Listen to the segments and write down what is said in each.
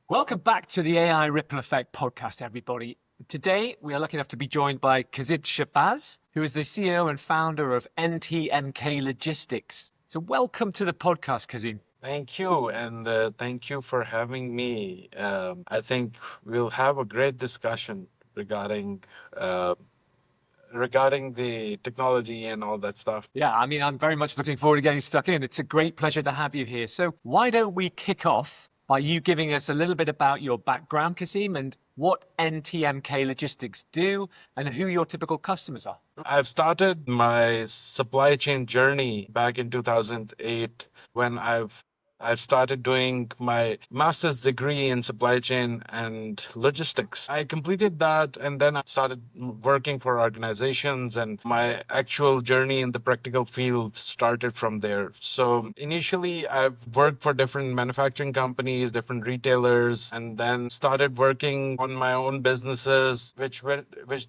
Welcome back to the AI Ripple Effect podcast, everybody. Today, we are lucky enough to be joined by Shahbaz, who is the CEO and founder of NTMK Logistics. So welcome to the podcast, Qasim. Thank you, and thank you for having me. I think we'll have a great discussion regarding uh, regarding the technology and all that stuff. Yeah, I'm very much looking forward to getting stuck in. It's a great pleasure to have you here. So why don't we kick off by you giving us a little bit about your background, Qasim, and what NTMK Logistics do and who your typical customers are? I've started my supply chain journey back in 2008 when I've started doing my master's degree in supply chain and logistics. I completed that and then I started working for organizations, and my actual journey in the practical field started from there. So initially, I've worked for different manufacturing companies, different retailers, and then started working on my own businesses, which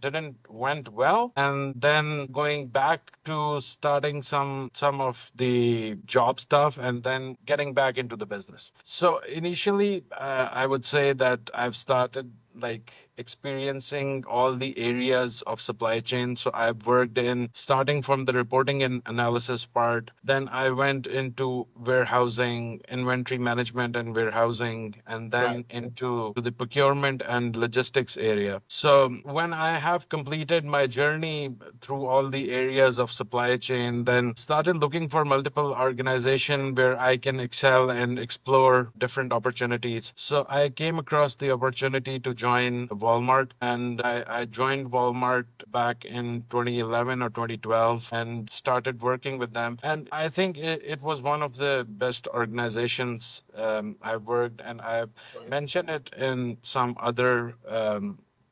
didn't went well, and then going back to starting some of the job stuff, and then getting back into the business. So initially, I would say that I've started like experiencing all the areas of supply chain. So I've worked in starting from the reporting and analysis part. Then I went into warehousing, inventory management and warehousing, and then Right. into the procurement and logistics area. So when I have completed my journey through all the areas of supply chain, then started looking for multiple organization where I can excel and explore different opportunities. So I came across the opportunity to join Walmart, and I joined Walmart back in 2011 or 2012 and started working with them. And I think it was one of the best organizations I've worked, and I've mentioned it in some other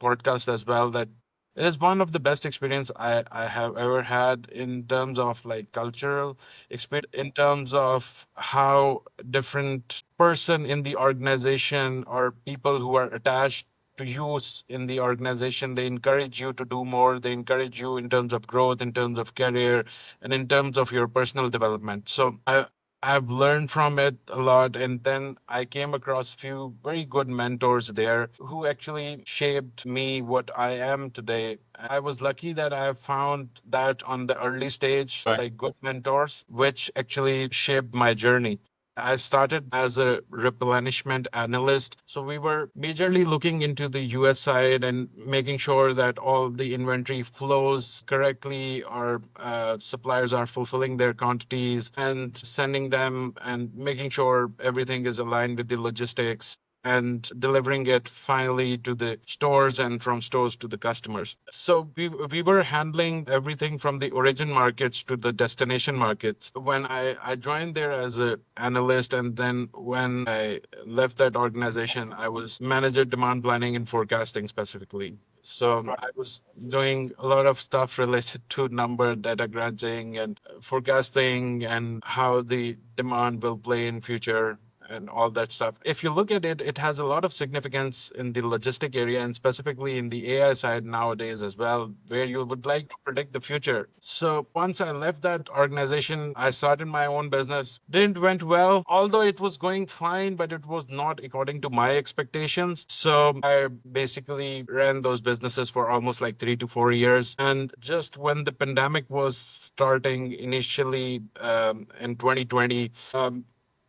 podcasts as well, that it is one of the best experience I have ever had in terms of like cultural experience, in terms of how different person in the organization or people who are attached to you in the organization, they encourage you to do more. They encourage you in terms of growth, in terms of career, and in terms of your personal development. So I've learned from it a lot, and then I came across few very good mentors there who actually shaped me what I am today. I was lucky that I found that on the early stage, Right. like good mentors, which actually shaped my journey. I started as a replenishment analyst. So we were majorly looking into the US side and making sure that all the inventory flows correctly, our suppliers are fulfilling their quantities and sending them, and making sure everything is aligned with the logistics and delivering it finally to the stores and from stores to the customers. So we were handling everything from the origin markets to the destination markets. When I joined there as an analyst, and then when I left that organization, I was manager demand planning and forecasting specifically. So I was doing a lot of stuff related to number data crunching and forecasting and how the demand will play in future and all that stuff. If you look at it, it has a lot of significance in the logistic area and specifically in the AI side nowadays as well, where you would like to predict the future. So once I left that organization, I started my own business. Didn't went well, although it was going fine, but it was not according to my expectations. So I basically ran those businesses for almost like 3 to 4 years. And just when the pandemic was starting initially in 2020,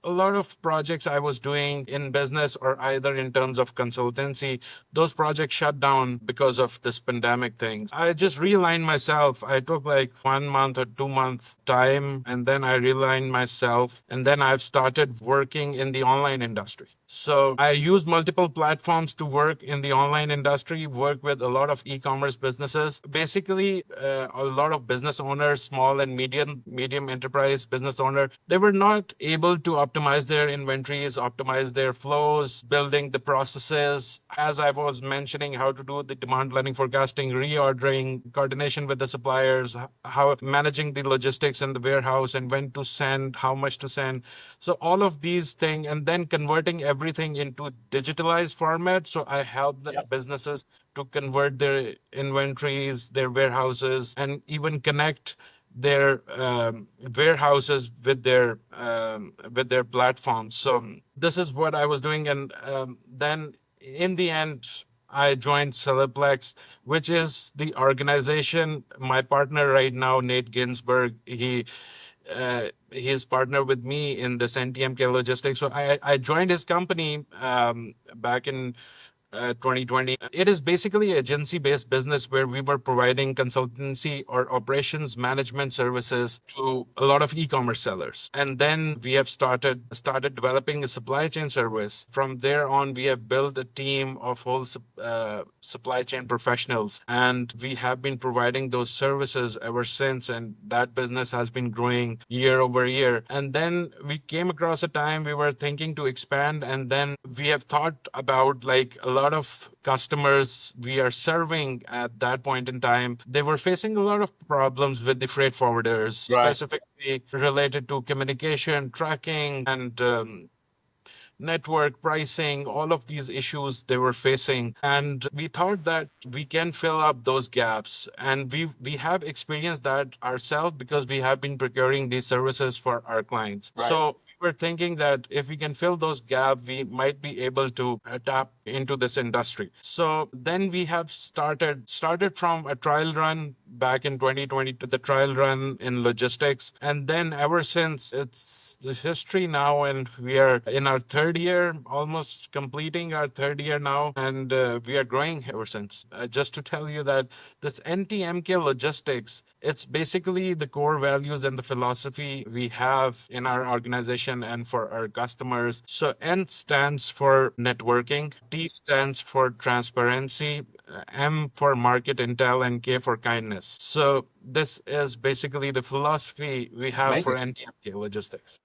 a lot of projects I was doing in business or either in terms of consultancy, those projects shut down because of this pandemic thing. I just realigned myself. I took like 1 month or 2 month time, and then I realigned myself, and then I've started working in the online industry. So I use multiple platforms to work in the online industry, work with a lot of e-commerce businesses. Basically, a lot of business owners, small and medium enterprise business owner, they were not able to optimize their inventories, optimize their flows, building the processes. As I was mentioning, how to do the demand planning, forecasting, reordering, coordination with the suppliers, how managing the logistics and the warehouse, and when to send, how much to send. So all of these things, and then converting everything into digitalized format. So I help the businesses to convert their inventories, their warehouses, and even connect their warehouses with their platforms. So this is what I was doing, and then in the end, I joined Celiplex, which is the organization. My partner right now, Nate Ginsberg, he's partner with me in this NTMK Logistics. So I joined his company back in 2020. It is basically an agency-based business where we were providing consultancy or operations management services to a lot of e-commerce sellers. And then we have started developing a supply chain service. From there on, we have built a team of whole supply chain professionals, and we have been providing those services ever since. And that business has been growing year over year. And then we came across a time we were thinking to expand, and then we have thought about like a lot of customers we are serving at that point in time. They were facing a lot of problems with the freight forwarders, Right. specifically related to communication, tracking, and network pricing, all of these issues they were facing. And we thought that we can fill up those gaps. And we have experienced that ourselves because we have been procuring these services for our clients. Right. So we're thinking that if we can fill those gaps, we might be able to tap into this industry. So then we have started from a trial run back in 2020 to the trial run in logistics. And then ever since, it's the history now, and we are in our third year, almost completing our third year now, and we are growing ever since. Just to tell you that this NTMK Logistics, it's basically the core values and the philosophy we have in our organization and for our customers. So N stands for networking, T stands for transparency, M for market intel, and K for kindness. So this is basically the philosophy we have for Amazing. NTMK Logistics.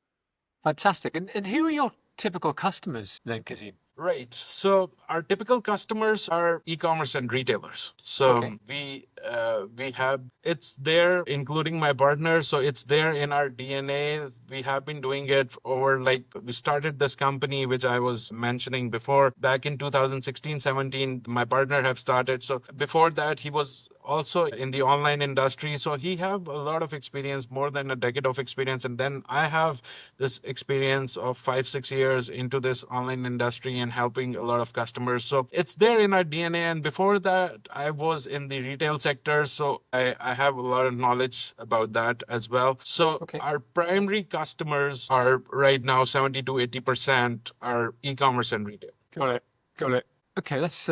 Fantastic. And who are your typical customers then, Kazim? Right. So our typical customers are e-commerce and retailers. So Okay. we have it's there, including my partner. So it's there in our DNA. We have been doing it over like we started this company, which I was mentioning before, back in 2016-17. My partner have started. So before that, he was also in the online industry, so he have a lot of experience, more than a decade of experience. And then I have this experience of 5-6 years into this online industry and helping a lot of customers. So it's there in our DNA. And before that, I was in the retail sector, so I have a lot of knowledge about that as well. So Okay. our primary customers are right now 70 to 80% are e-commerce and retail. Got it. Got it. Okay, that's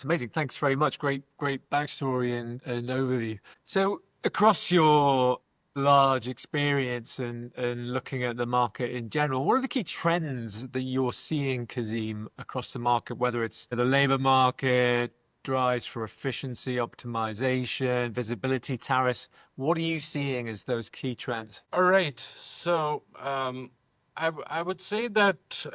amazing. Thanks very much. Great backstory and overview. So across your large experience and looking at the market in general, what are the key trends that you're seeing, Kazim, across the market, whether it's the labor market, drives for efficiency, optimization, visibility, tariffs? What are you seeing as those key trends? All right. So I would say that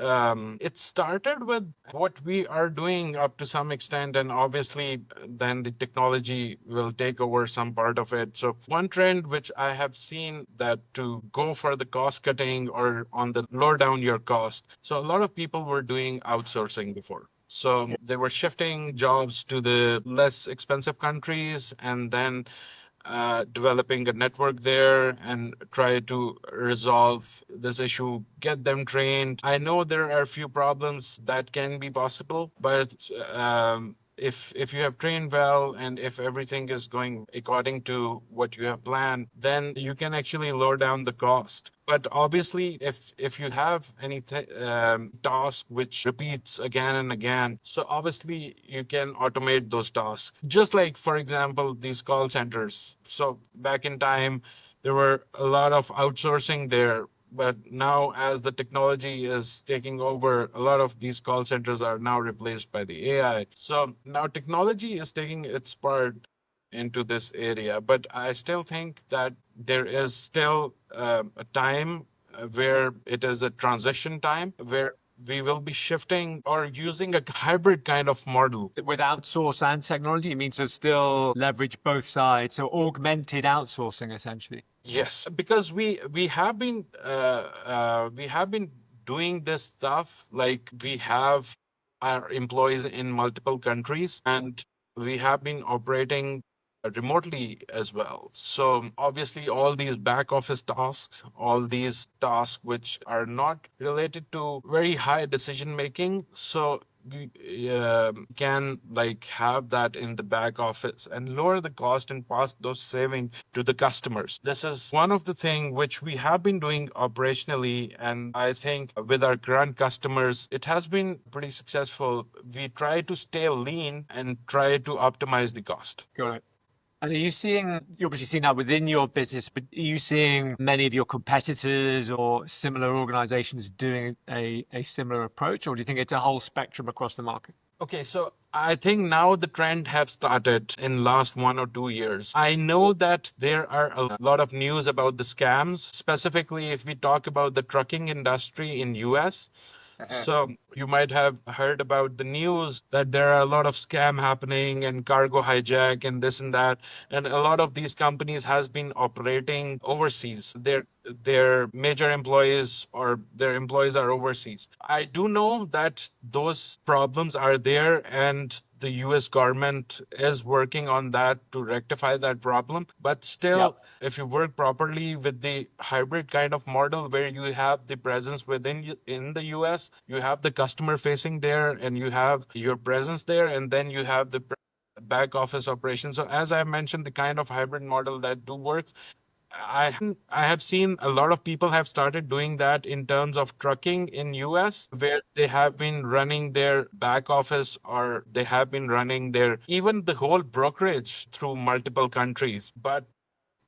it started with what we are doing up to some extent, and obviously then the technology will take over some part of it. So one trend which I have seen that to go for the cost cutting or on the lower down your cost. So a lot of people were doing outsourcing before. So they were shifting jobs to the less expensive countries, and then developing a network there and try to resolve this issue, get them trained. I know there are a few problems that can be possible, but if you have trained well and if everything is going according to what you have planned, then you can actually lower down the cost. But obviously, if you have any task which repeats again and again, so obviously you can automate those tasks. Just like, for example, these call centers. So back in time, there were a lot of outsourcing there. But now, as the technology is taking over, a lot of these call centers are now replaced by the AI. So now technology is taking its part into this area. But I still think that there is still a time where it is a transition time where we will be shifting or using a hybrid kind of model. With outsource and technology, it means to still leverage both sides, so augmented outsourcing essentially. Yes, because we have been doing this stuff, like we have our employees in multiple countries, and we have been operating remotely as well. So obviously all these back office tasks, all these tasks which are not related to very high decision making. So we can like have that in the back office and lower the cost and pass those saving to the customers. This is one of the thing which we have been doing operationally, and I think with our current customers it has been pretty successful. We try to stay lean and try to optimize the cost. Got it. And are you seeing, you obviously seen that within your business, but are you seeing many of your competitors or similar organizations doing a similar approach, or do you think it's a whole spectrum across the market? Okay, so I think now the trend have started in last 1 or 2 years. I know that there are a lot of news about the scams, specifically if we talk about the trucking industry in US. So you might have heard about the news that there are a lot of scam happening and cargo hijack and this and that. And a lot of these companies has been operating overseas. Their major employees or their employees are overseas. I do know that those problems are there, and the US government is working on that to rectify that problem. But Yep. still, if you work properly with the hybrid kind of model where you have the presence in the US, you have the customer facing there and you have your presence there, and then you have the back office operation. So as I mentioned, the kind of hybrid model that do works. I have seen a lot of people have started doing that in terms of trucking in US, where they have been running their back office, or they have been running their even the whole brokerage through multiple countries. But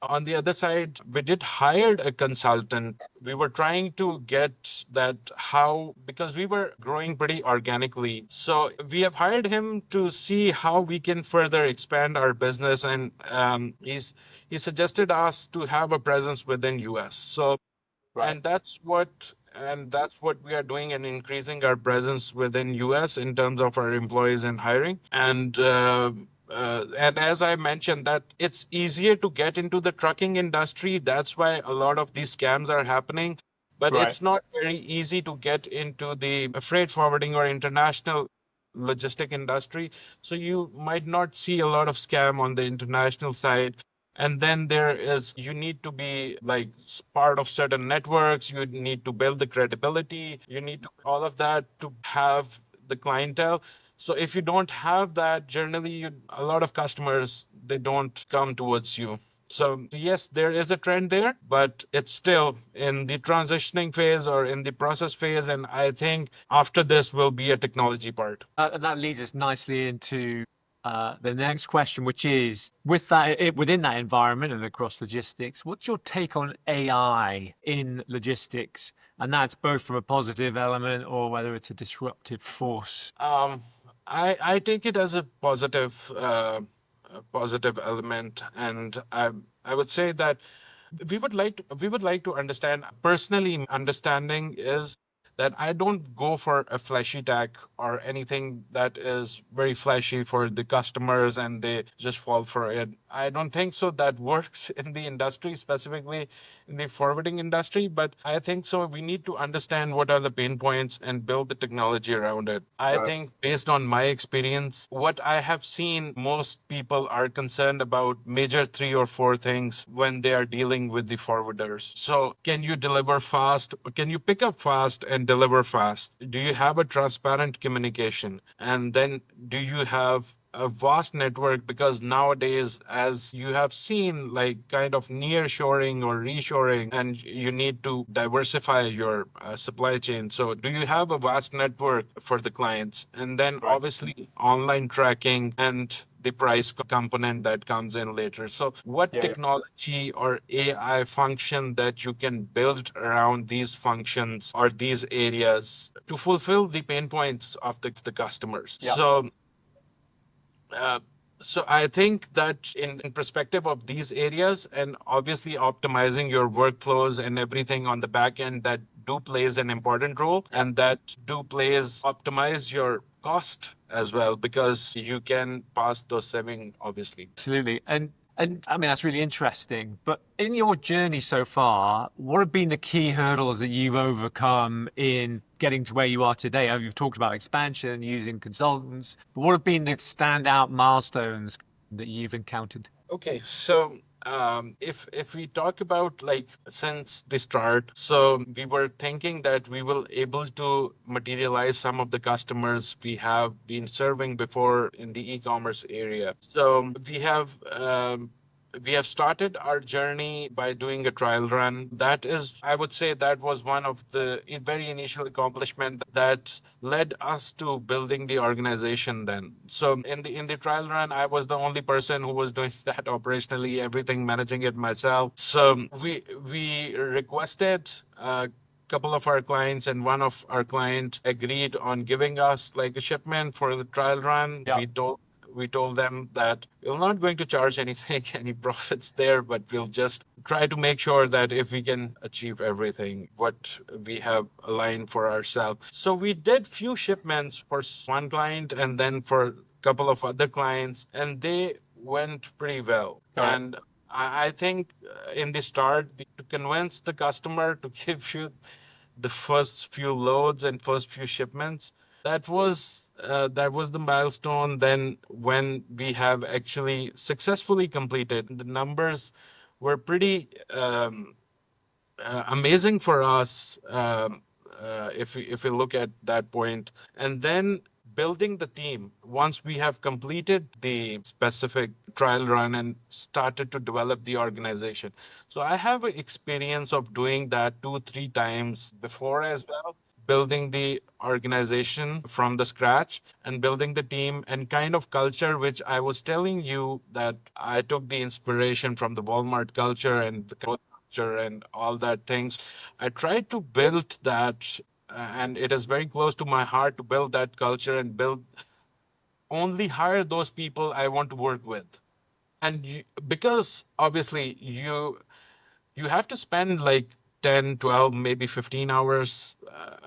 on the other side, we did hired a consultant. We were trying to get that how, because we were growing pretty organically. So we have hired him to see how we can further expand our business. And he suggested us to have a presence within US. So Right. and that's what we are doing, and increasing our presence within US in terms of our employees and hiring. And as I mentioned, that it's easier to get into the trucking industry. That's why a lot of these scams are happening. But Right. it's not very easy to get into the freight forwarding or international logistic industry. So you might not see a lot of scam on the international side. And then there is, you need to be like part of certain networks, you need to build the credibility, you need to, all of that to have the clientele. So if you don't have that, generally a lot of customers, they don't come towards you. So yes, there is a trend there, but it's still in the transitioning phase or in the process phase. And I think after this will be a technology part. And that leads us nicely into the next question, which is with that within that environment and across logistics, what's your take on AI in logistics? And that's both from a positive element or whether it's a disruptive force. I take it as a positive element, and I would say that we would like to understand. Personally, understanding is that I don't go for a flashy tag or anything that is very flashy for the customers and they just fall for it. I don't think so that works in the industry, specifically in the forwarding industry, but I think so we need to understand what are the pain points and build the technology around it. I Right. think based on my experience, what I have seen, most people are concerned about major 3 or 4 things when they are dealing with the forwarders. So can you deliver fast? Can you pick up fast and deliver fast? Do you have a transparent communication? And then do you have a vast network? Because nowadays, as you have seen, like kind of near shoring or reshoring, and you need to diversify your supply chain. So do you have a vast network for the clients? And then Right. obviously online tracking and the price component that comes in later. So what Yeah. technology or AI function that you can build around these functions or these areas to fulfill the pain points of the customers? Yeah. Uh, so I think that in perspective of these areas, and obviously optimizing your workflows and everything on the back end, that do plays an important role, Yeah. and that do plays optimize your cost as well, because you can pass those saving obviously. Absolutely. And I mean that's really interesting. But in your journey so far, what have been the key hurdles that you've overcome in getting to where you are today? You've talked about expansion, using consultants, but what have been the standout milestones? that you've encountered? Okay, so if we talk about like since the start, so we were thinking that we will able to materialize some of the customers we have been serving before in the e-commerce area. So we have started our journey by doing a trial run. That is, I would say, that was one of the very initial accomplishment that led us to building the organization then. So in the trial run, I was the only person who was doing that operationally, everything managing it myself. So we requested couple of our clients, and one of our clients agreed on giving us like a shipment for the trial run. Yeah. We told them that we're not going to charge anything, any profits there, but we'll just try to make sure that if we can achieve everything what we have aligned for ourselves. So we did few shipments for one client and then for a couple of other clients, and they went pretty well. Got it. And I think in the start, to convince the customer to give you the first few loads and first few shipments, that was the milestone. Then when we have actually successfully completed, the numbers were pretty amazing for us, if we look at that point. And then building the team once we have completed the specific trial run and started to develop the organization. So I have experience of doing that 2 3 times before as well, building the organization from the scratch and building the team and kind of culture, which I was telling you that I took the inspiration from the Walmart culture and the culture and all that things. I tried to build that, and it is very close to my heart to build that culture and build only hire those people I want to work with. And because obviously you have to spend like 10, 12, maybe 15 hours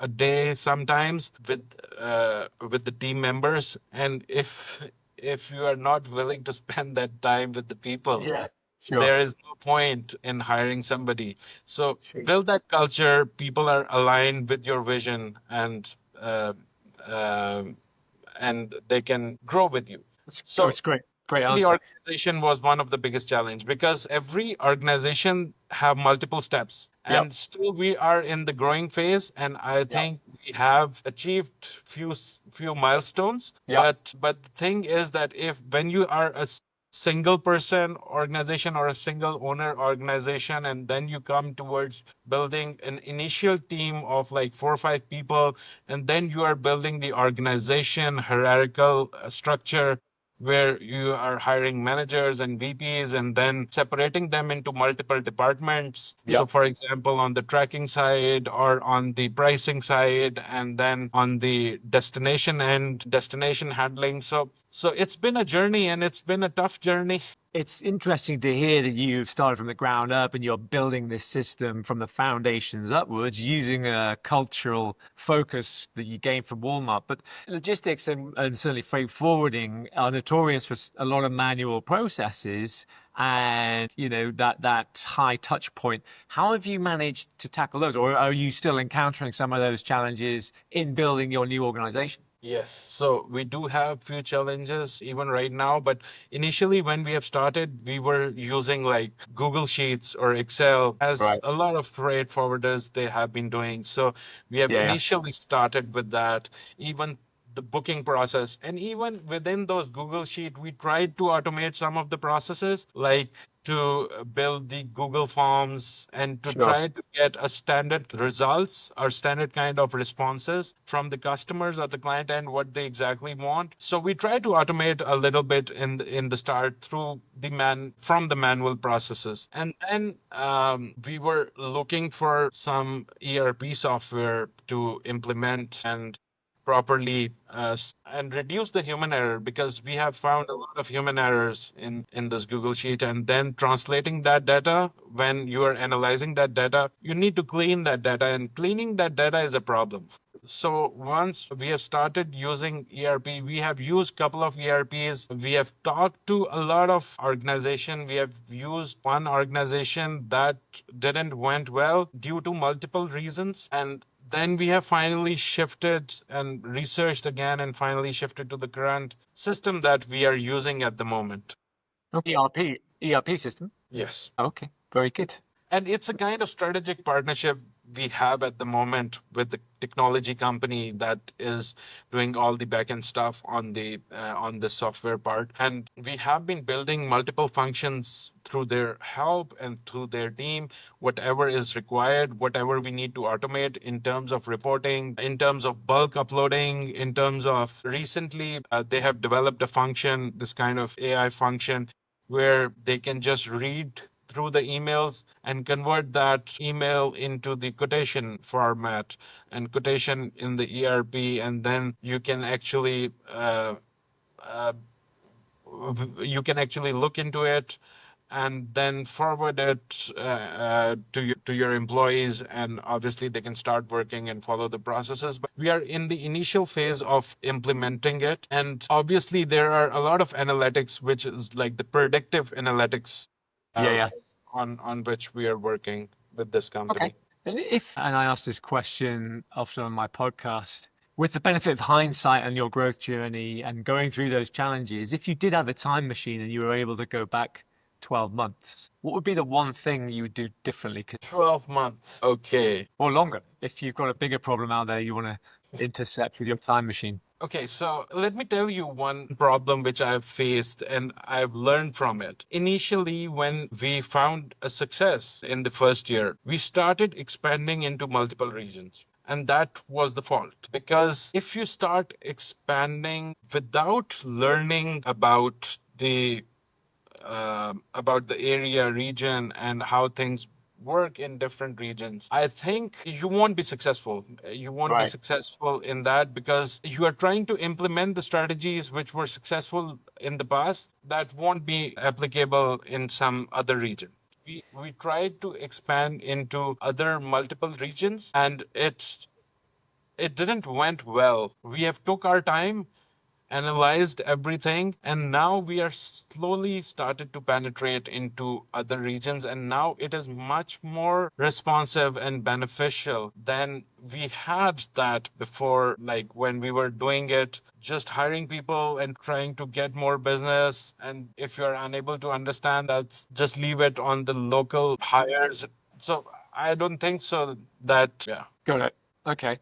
a day sometimes with the team members. And if you are not willing to spend that time with the people, Yeah. Sure. there is no point in hiring somebody. So Sure. build that culture. People are aligned with your vision, and they can grow with you. So It's great. Great the answer. organization was one of the biggest challenge because every organization have multiple steps, Yep. and still we are in the growing phase, and I Yep. think we have achieved few milestones. Yep. But the thing is that if when you are a single person organization or a single owner organization, and then you come towards building an initial team of like 4 or 5 people, and then you are building the organization hierarchical structure where you are hiring managers and VPs and then separating them into multiple departments. So, Yep. for example, on the tracking side or on the pricing side, and then on the destination and destination handling. So it's been a journey, and it's been a tough journey. It's interesting to hear that you've started from the ground up and you're building this system from the foundations upwards using a cultural focus that you gained from Walmart. But logistics and certainly freight forwarding are notorious for a lot of manual processes and that high touch point. How have you managed to tackle those, or are you still encountering some of those challenges in building your new organization? Yes, so we do have few challenges even right now, but initially when we have started, we were using like Google Sheets or Excel, as Right. a lot of freight forwarders they have been doing. So we have Yeah. initially started with that, even the booking process, and even within those Google Sheet, we tried to automate some of the processes, like to build the Google Forms and to Sure. try to get a standard results or standard kind of responses from the customers or the client end what they exactly want. So we try to automate a little bit in the start through from the manual processes, and then we were looking for some ERP software to implement and properly and reduce the human error, because we have found a lot of human errors in this Google Sheet. And then translating that data, when you are analyzing that data, you need to clean that data, and cleaning that data is a problem. So once we have started using ERP, we have used couple of ERPs. We have talked to a lot of organization. We have used one organization that didn't went well due to multiple reasons. And then we have finally shifted and researched again and finally shifted to the current system that we are using at the moment. ERP system. Yes. Okay, very good. And it's a kind of strategic partnership we have at the moment with the technology company that is doing all the backend stuff on the software part. And we have been building multiple functions through their help and through their team, whatever is required, whatever we need to automate in terms of reporting, in terms of bulk uploading, in terms of recently they have developed a function, this kind of AI function where they can just read through the emails and convert that email into the quotation format and quotation in the ERP, and then uh, you can actually look into it and then forward it to your employees, and obviously they can start working and follow the processes. But we are in the initial phase of implementing it, and obviously there are a lot of analytics, which is like the predictive analytics Yeah, uh, yeah. on which we are working with this Okay. company. And I ask this question often on my podcast, with the benefit of hindsight and your growth journey and going through those challenges, if you did have a time machine and you were able to go back 12 months, what would be the one thing you would do differently 12 months. Okay. or longer? If you've got a bigger problem out there you want to intercept with your time machine. Okay, so let me tell you one problem which I've faced and I've learned from it. Initially, when we found a success in the first year, we started expanding into multiple regions. And that was the fault. Because if you start expanding without learning about the area, region, and how things work in different regions, I think you won't be successful. You won't be Right. successful in that because you are trying to implement the strategies which were successful in the past that won't be applicable in some other region. We tried to expand into other multiple regions, and it didn't went well. We have took our time, analyzed everything, and now we are slowly started to penetrate into other regions, and now it is much more responsive and beneficial than we had that before, like when we were doing it just hiring people and trying to get more business. And if you're unable to understand that, just leave it on the local hires. So I don't think so that, yeah. Got it. Okay.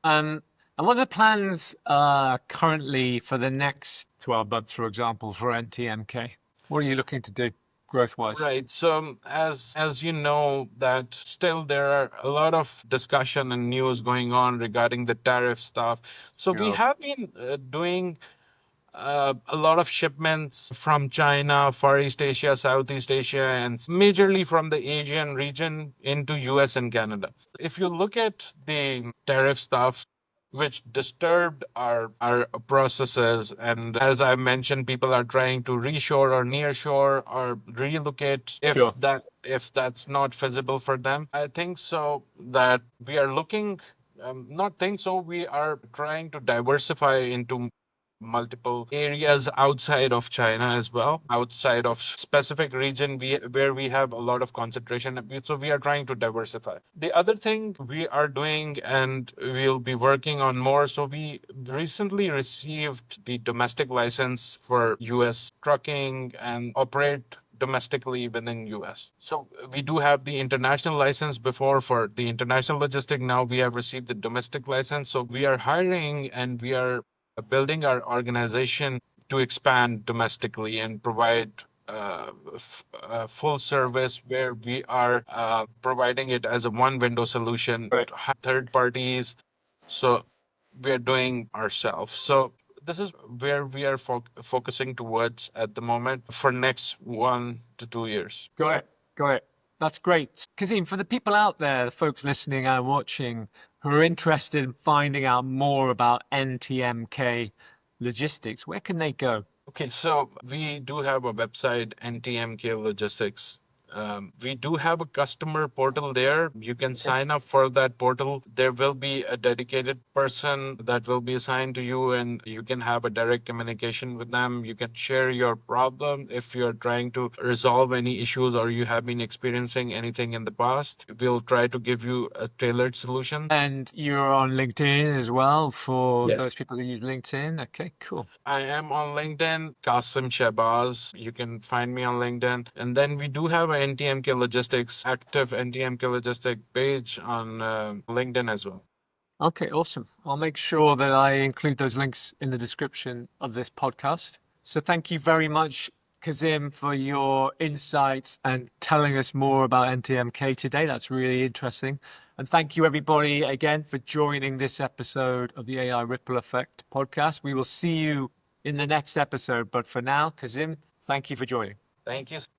And what are the plans currently for the next 12 months, for example, for NTMK? What are you looking to do growth-wise? Right. So as you know, that still there are a lot of discussion and news going on regarding the tariff stuff. So we Yeah. have been doing a lot of shipments from China, Far East Asia, Southeast Asia, and majorly from the Asian region into US and Canada. If you look at the tariff stuff, which disturbed our processes, and as I mentioned, people are trying to reshore or nearshore or relocate Sure. if that's not feasible for them. I think so that we are looking not think so. We are trying to diversify into multiple areas outside of China as well, outside of specific region where we have a lot of concentration. So we are trying to diversify. The other thing we are doing and we'll be working on more. So we recently received the domestic license for US trucking and operate domestically within US. So we do have the international license before for the international logistic. Now we have received the domestic license. So we are hiring and we are building our organization to expand domestically and provide full service where we are providing it as a one window solution Right. to third parties. So we're doing ourselves. So this is where we are focusing towards at the moment for next 1 to 2 years. Got it. Got it. That's great. Kazim, for the people out there, the folks listening and watching who are interested in finding out more about NTMK Logistics, where can they go? Okay, so we do have a website, NTMK Logistics. We do have a customer portal there. You can sign up for that portal. There will be a dedicated person that will be assigned to you, and you can have a direct communication with them. You can share your problem if you're trying to resolve any issues or you have been experiencing anything in the past. We'll try to give you a tailored solution. And you're on LinkedIn as well for Yes. those people who use LinkedIn. Okay, cool. I am on LinkedIn, Qasim Shahbaz. You can find me on LinkedIn. And then we do have an NTMK Logistics, active NTMK Logistics page on LinkedIn as well. Okay, awesome. I'll make sure that I include those links in the description of this podcast. So thank you very much, Kazim, for your insights and telling us more about NTMK today. That's really interesting. And thank you, everybody, again, for joining this episode of the AI Ripple Effect podcast. We will see you in the next episode. But for now, Kazim, thank you for joining. Thank you.